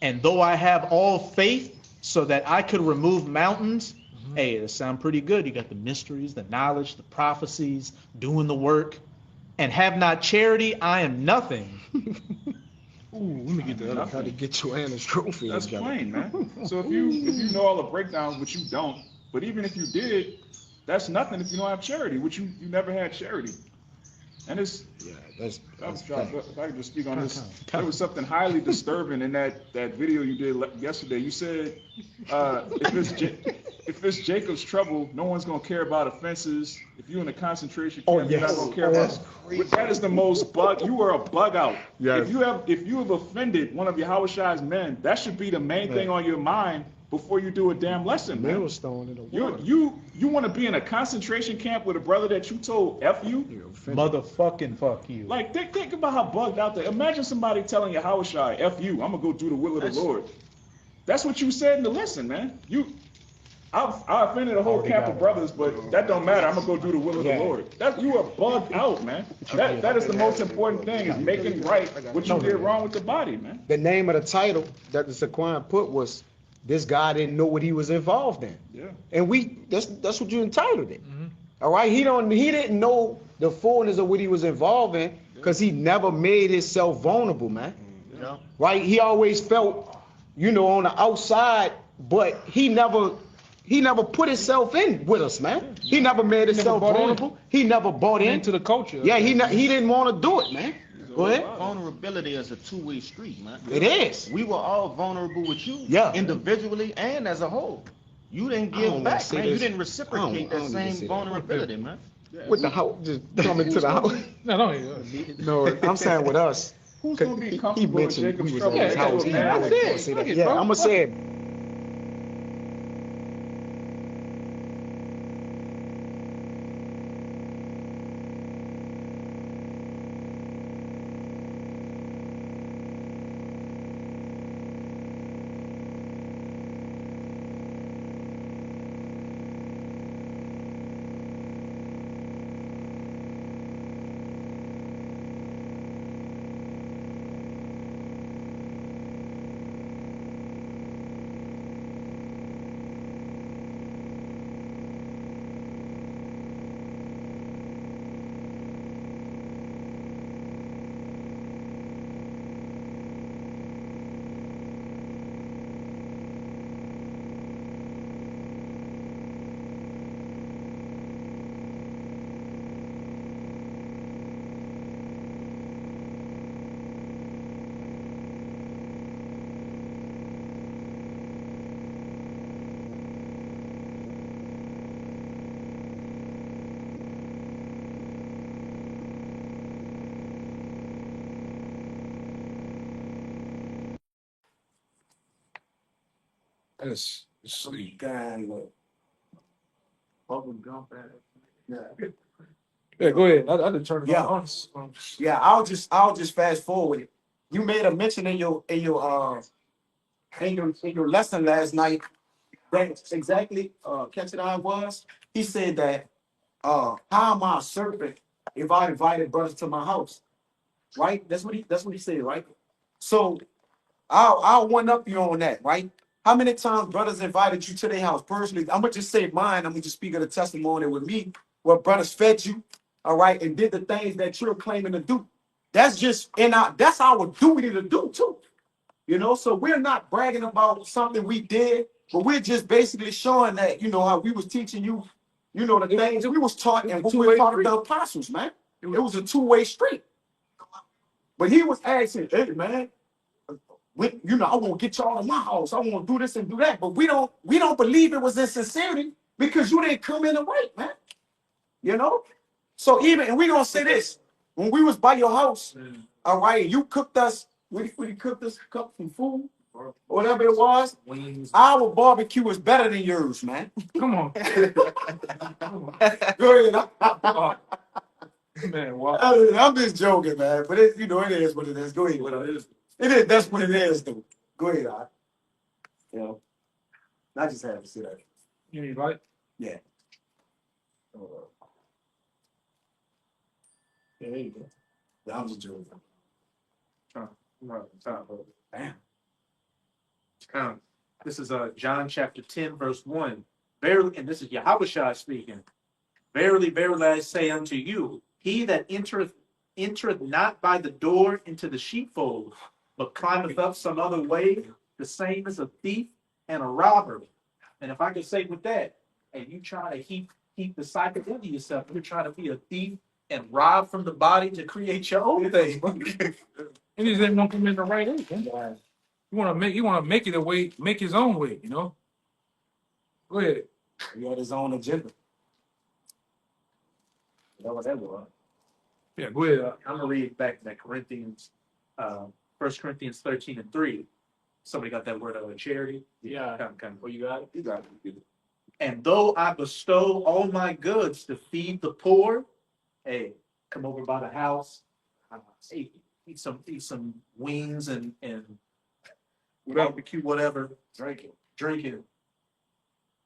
and though I have all faith so that I could remove mountains, hey, that sound pretty good. You got the mysteries, the knowledge, the prophecies, doing the work, and have not charity, I am nothing. Ooh, let me get the other. How to get Joanna's trophy That's together. plain, man. So if you know all the breakdowns, which you don't, but even if you did, that's nothing if you don't have charity, which you never had charity. And it's Yeah, that's if I could just speak on this, there was something highly disturbing in that video you did yesterday. You said if it's if it's Jacob's trouble, no one's gonna care about offenses. If you're in a concentration Oh, camp, you're not yes. gonna care That's about. crazy. But that is the most bug. You are a bug out. Yes. If you have offended one of Yahweh Shai's men, that should be the main thing on your mind before you do a damn lesson, man. Millstone in the water. You want to be in a concentration camp with a brother that you told F you? Motherfucking fuck you. Like, think about how bugged out there. Imagine somebody telling Yahweh Shai, F you, I'm gonna go do the will of the Lord. That's what you said in the lesson, man. I offended a whole camp of brothers, but that don't matter. I'm gonna go do the will of the Lord. You are bugged out, man. That is the most important thing, is making right what you did wrong with the body, man. The name of the title that the Saquon put was, "This guy didn't know what he was involved in." Yeah. And that's what you entitled it. All right, he didn't know the fullness of what he was involved in because he never made himself vulnerable, man. Yeah. Right? He always felt, on the outside, but he never put himself in with us, man. He never made himself bought in. vulnerable. He never bought Into the culture. Yeah, he didn't want to do it, man. Go ahead. Vulnerability is a two-way street, man. It is. We were all vulnerable with you, Yeah. individually and as a whole. You didn't I don't give wanna back, say man. this. You didn't I reciprocate don't that need to same say that. vulnerability, man. With the house, just coming to the house. No. No, I'm saying with us. Who's 'Cause gonna be he comfortable with mentioned Jacob's we was trouble? at his Yeah, house. yeah, man. I that's wasn't it. gonna say that. Fuck it, Yeah, bro. I'm gonna Fuck say it. That's sweet. Yeah, go ahead. I didn't turn it Yeah. on. Yeah, I'll just fast forward it. You made a mention in your lesson last night that exactly Ketchenai was. He said that how am I a serpent if I invited brothers to my house? Right? That's what he said, right? So I'll one up you on that, right? How many times brothers invited you to their house personally? I'm gonna just say mine. I'm gonna just speak of the testimony with me, where brothers fed you, all right, and did the things that you're claiming to do. That's just that's our duty to do too. So we're not bragging about something we did, but we're just basically showing that, how we was teaching you, the things we was taught and what we were taught of the apostles, man. It was a two-way street. But he was asking, hey man, I want to get y'all in my house. I want to do this and do that. But we don't believe it was in sincerity because you didn't come in the right, man. So and we gonna say this, when we was by your house, all right, you cooked us, we cooked us some food, or whatever it was. Our barbecue was better than yours, man. Come on. Go ahead. Man, wow. I'm just joking, man. But it is what it is. Go ahead. It is. That's what it is, though. Go ahead, all right. I just had to say that. You need light? Yeah. Yeah, there you go. Yeah, I'm just joking. Damn. This is John chapter 10, verse 1. Verily, and this is Yahushua speaking. Verily, verily, I say unto you, he that entereth not by the door into the sheepfold, but climbeth up some other way, the same is a thief and a robber. And if I could say with that, and you try to heap the cycle into yourself, you're trying to be a thief and rob from the body to create your own thing. He just didn't want to come in the right way. Man. You want to make it a way, make his own way. Go ahead. He had his own agenda. That was that was. Yeah, go ahead. I'm gonna read back that Corinthians, 1 Corinthians 13:3. Somebody got that word of charity? Yeah. Kind of, oh, you got it? You got it. And though I bestow all my goods to feed the poor, hey, come over by the house, eat some wings and barbecue, whatever, drink it.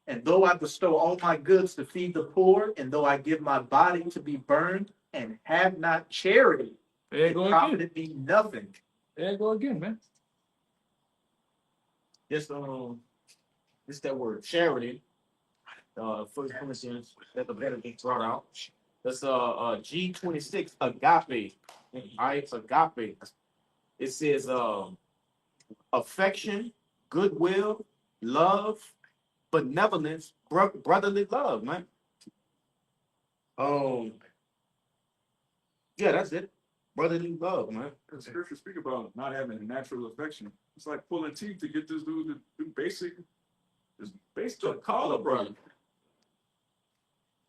And though I bestow all my goods to feed the poor, and though I give my body to be burned and have not charity, There you it go again. profited me nothing. There you go again, man. This that word charity. First Corinthians that the better gets brought out. That's G26 agape. All right, it's agape. It says affection, goodwill, love, benevolence, brotherly love, man. Yeah, that's it. Brotherly love, man. The scripture speak about not having a natural affection. It's like pulling teeth to get this dude to do basic To call a brother.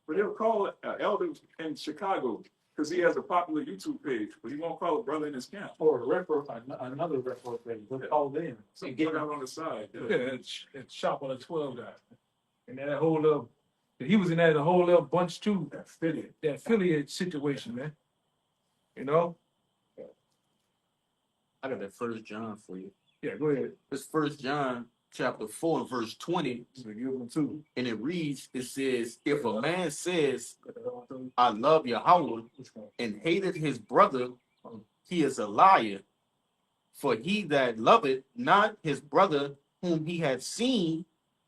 But he'll call it elder in Chicago because he has a popular YouTube page, but he won't call a brother in his camp. Or another referral thing, we'll call them. So get out on the side. Yeah, it's shop on the 12 guy. And that whole little, he was in that whole little bunch too. That affiliate situation, man. You know? I got that 1 John for you. Yeah, go ahead. It's 1 John chapter 4 and verse 20. So give them two. And it reads, it says, if a man says, I love Yahweh and hated his brother, he is a liar. For he that loveth not his brother whom he had seen,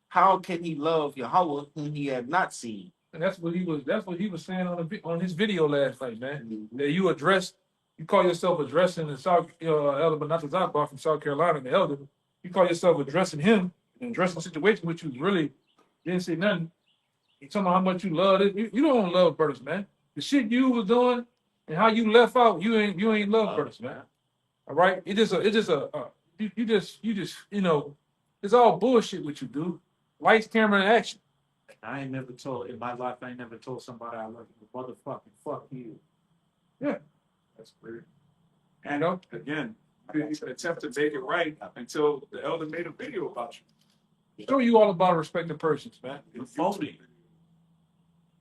how can he love Yahweh whom he had not seen? And that's what he was saying on his video last night, man. That you call yourself addressing the Elder Benatas Akbar from South Carolina, the elder. You call yourself addressing him and addressing the situation, which you really didn't say nothing. You talking about how much you love it. You don't love brothers, man. The shit you was doing and how you left out, you ain't love brothers, man. All right, you just it's all bullshit what you do. Lights, camera, and action. I ain't never told, in my life, I ain't never told somebody I love you, motherfucking fuck you. Yeah, That's weird. you know. Again, you should attempt to make it right until the elder made a video about you. Show you all about respecting persons, man. Phony.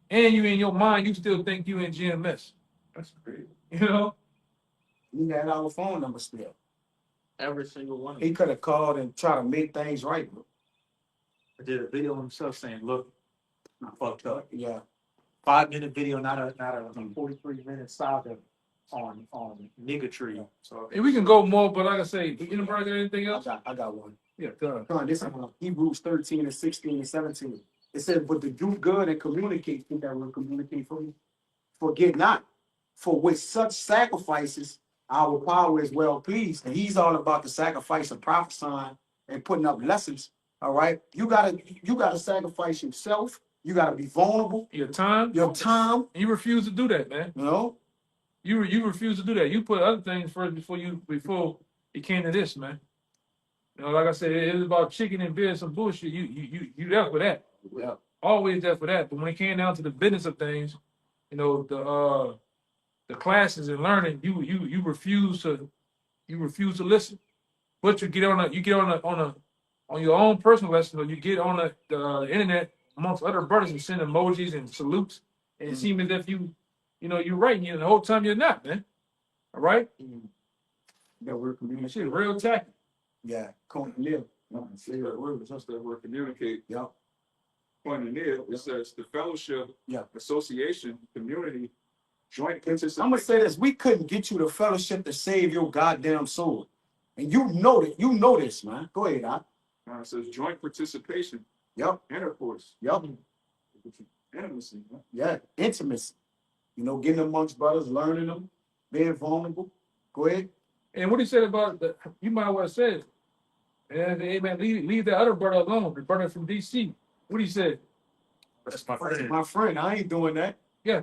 And you in your mind, you still think you in GMS. That's great. You know? We had our phone number still. Every single one. He could have called and tried to make things right, bro. I did a video himself saying, look, I fucked up. Yeah. 5-minute video, not a 43-minute saga on niggatry. So And we can go more, but like I say, anybody got anything else? I got one. Yeah, go ahead. Come on, this is Hebrews 13 and 16 and 17. It says, but to do good and communicate, think that will communicate for you. Forget not, for with such sacrifices, our power is well pleased. And he's all about the sacrifice of prophesying and putting up lessons. All right. You gotta sacrifice yourself. You gotta be vulnerable. Your time. And You refuse to do that, man. you know, You refuse to do that. You put other things first before it came to this, man. You know, like I said, it was about chicken and beer, some bullshit. You there for that. yeah. Always there for that. But when it came down to the business of things, you know, the classes and learning, you refuse to listen. But you get on your own personal lesson, or you get on the internet amongst other brothers and send emojis and salutes, and it seems as if you're right, and the whole time you're not, man. All right? That we're communicating. Shit, real tacky. Yeah. Come and live. see that word, just that word communicate. Yeah. Pointing there, it says the fellowship, Yeah. association, community, joint I'm participation. gonna say this: we couldn't get you the fellowship to save your goddamn soul, and you know that. You know this, man. Go ahead, Doc. It says joint participation, Yep. intercourse, Yep. intimacy. Huh? Yeah. Intimacy. You know, getting amongst brothers, learning them, being vulnerable. Go ahead. And what he said about you might well say, and amen, leave the other brother alone, the brother from DC. What he said? That's my That's friend. my friend. I ain't doing that. Yeah.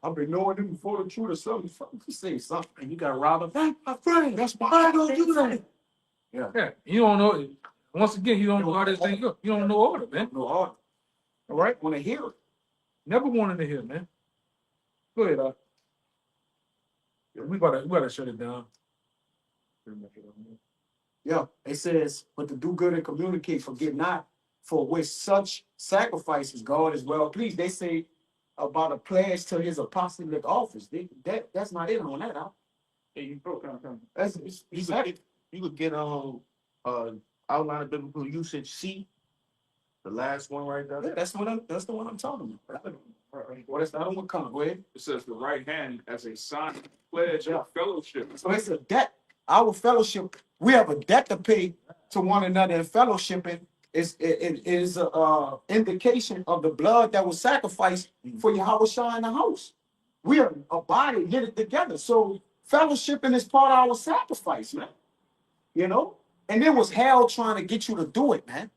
I've been knowing him before the truth or something. Fucking say something. And you got robbed. That's my friend. That's my I don't do that. Yeah. You don't know. Once again, you don't know how this thing go. You don't know order, man. No order. All right, want to hear it. Never wanted to hear, man. Go ahead, yeah, we gotta shut it down. Yeah, it says, but to do good and communicate, forget not, for with such sacrifices God is well pleased. They say about a pledge to his apostolic office. That's not it on that. Huh? Hey, you broke down. That's You could get outline of biblical usage C, the last one right there. yeah, that's the one I'm talking about. What is the other one? Come, go ahead. It says the right hand as a sign, pledge of fellowship. So it's a debt. Our fellowship, we have a debt to pay to one another, and fellowshipping is a indication of the blood that was sacrificed for Yahweh Shah in the house. We are a body knitted together. So fellowshipping is part of our sacrifice, man. You know? And it was hell trying to get you to do it, man.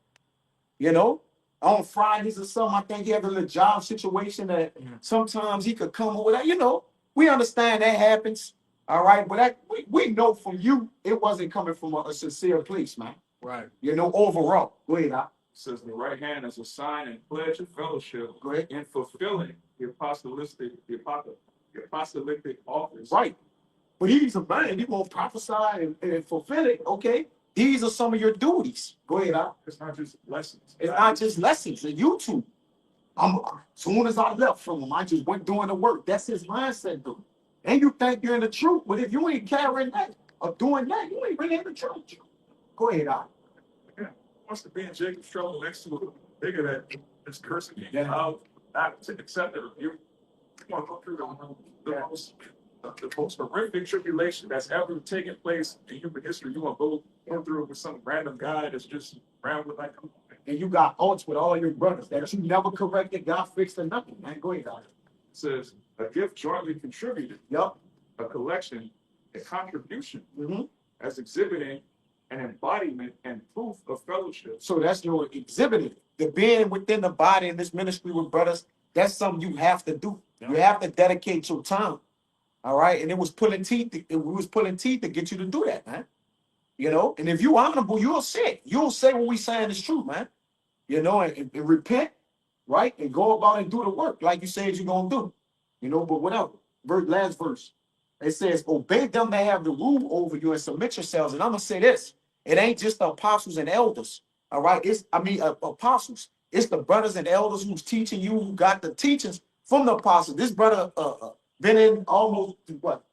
You know? On Fridays or something, I think he had a little job situation that sometimes he could come over there. You know, we understand that happens. All right, but we know from you, it wasn't coming from a sincere place, man. Right. You know, overall. Go ahead, It says the right hand as a sign and pledge of fellowship. Go ahead. In fulfilling the apostolic office. Right. But he's a man. He won't prophesy and fulfill it. Okay. These are some of your duties. Go ahead, It's not just lessons. It's not just lessons in YouTube. As soon as I left from him, I just went doing the work. That's his mindset, dude. And you think you're in the truth, but if you ain't carrying that or doing that, you ain't really in the truth. Go ahead, Yeah. Wants to be in Jacob's trouble next to a bigger that is cursing you. Yeah. How not to accept the rebuke. You want to go through the most horrific tribulation that's ever taken place in human history. You want to go through it with some random guy that's just around with like, and you got odds with all your brothers that you never corrected, God fixed or nothing, man. Go ahead, it says a gift jointly contributed, Yep. a collection, a contribution Mm-hmm. as exhibiting an embodiment and proof of fellowship. So that's your exhibiting. The being within the body in this ministry with brothers, that's something you have to do. You have to dedicate your time. All right. And it was pulling teeth. We was pulling teeth to get you to do that, man. You know, and if you honorable, you'll say it. You'll say what we saying is true, man. You know, and repent, right? And go about and do the work like you said you're gonna do. You know, but whatever. Last verse. It says, obey them that have the rule over you and submit yourselves. And I'm gonna say this: it ain't just the apostles and elders. All right, apostles. It's the brothers and elders who's teaching you, who got the teachings from the apostles. This brother been in almost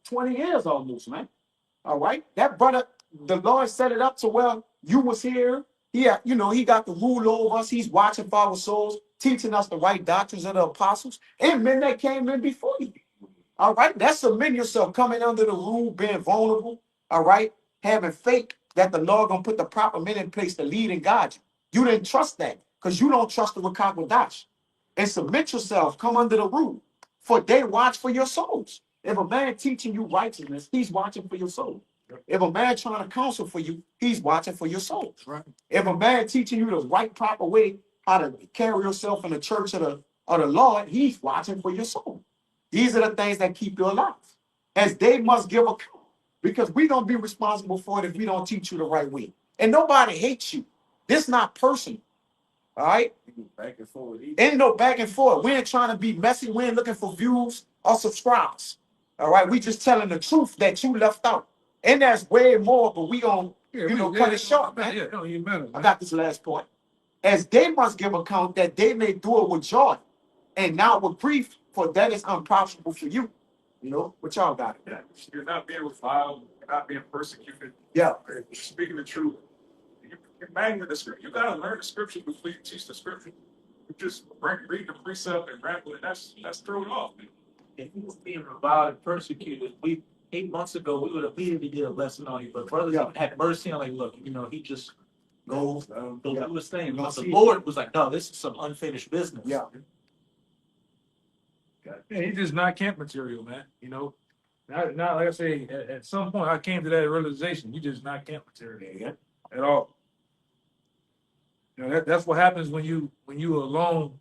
20 years almost, man. All right, that brother, the Lord set it up to where you was here. He got the rule over us. He's watching for our souls, teaching us the right doctrines of the apostles and men that came in before you. All right, that's submitting yourself, coming under the rule, being vulnerable. All right, having faith that the Lord gonna put the proper men in place to lead and guide you. You didn't trust that because you don't trust the Rakakwadash. And submit yourself, come under the rule, for they watch for your souls. If a man teaching you righteousness, he's watching for your soul. If a man trying to counsel for you, he's watching for your soul. Right. If a man teaching you the right proper way how to carry yourself in the church of the Lord, he's watching for your soul. These are the things that keep you alive. As they must give account, because we don't be responsible for it if we don't teach you the right way. And nobody hates you. This not personal. All right? Back and forth. Ain't no back and forth. We ain't trying to be messy. We ain't looking for views or subscribers. All right? We just telling the truth that you left out. And there's way more, but we gonna cut it short, man. Yeah, it don't even matter. I got this last point. As they must give account that they may do it with joy and not with grief, for that is unprofitable for you. You know, what y'all got? Yeah, you're not being reviled, you're not being persecuted. Yeah. You're speaking the truth. You're manual the scripture. You gotta learn the scripture before you teach the scripture. You just read the precept and ramble, and that's thrown off. If he was being reviled and persecuted, 8 months ago, we would have immediately did a lesson on you. But brothers had mercy on, like, look, he just goes do his thing. But the Lord was like, no, this is some unfinished business. Yeah. Yeah, he's just not camp material, man. You know, not like I say. At some point, I came to that realization. You just not camp material at all. You know, that's what happens when you alone.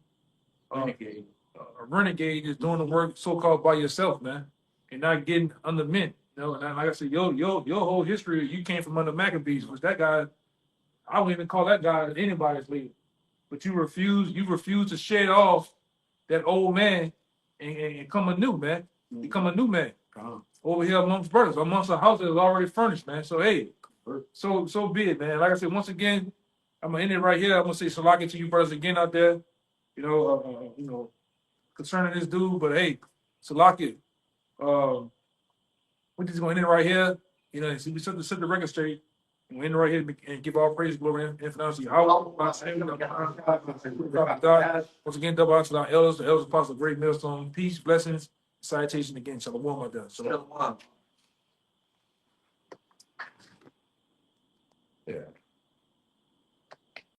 Renegade. A renegade is doing the work so-called by yourself, man, and not getting under men. You know, and like I said, your whole history, you came from under Maccabees, which that guy, I wouldn't even call that guy anybody's leader. but you refuse to shed off that old man and come anew, man. Become a new man. Over here amongst brothers, amongst a house that is already furnished, man. So hey, so be it, man. Like I said, once again, I'm gonna end it right here. I'm gonna say salaki to you brothers again out there. You know, concerning this dude, but hey, salaki. We're just gonna end it right here. You know, so we set the record straight. And we end it right here and give all praise, glory, and finality. Once again, double honor to our elders, the elders, apostles of Great Millstone. Peace, blessings, salutation again. Shalom, my done. Shalom. Yeah.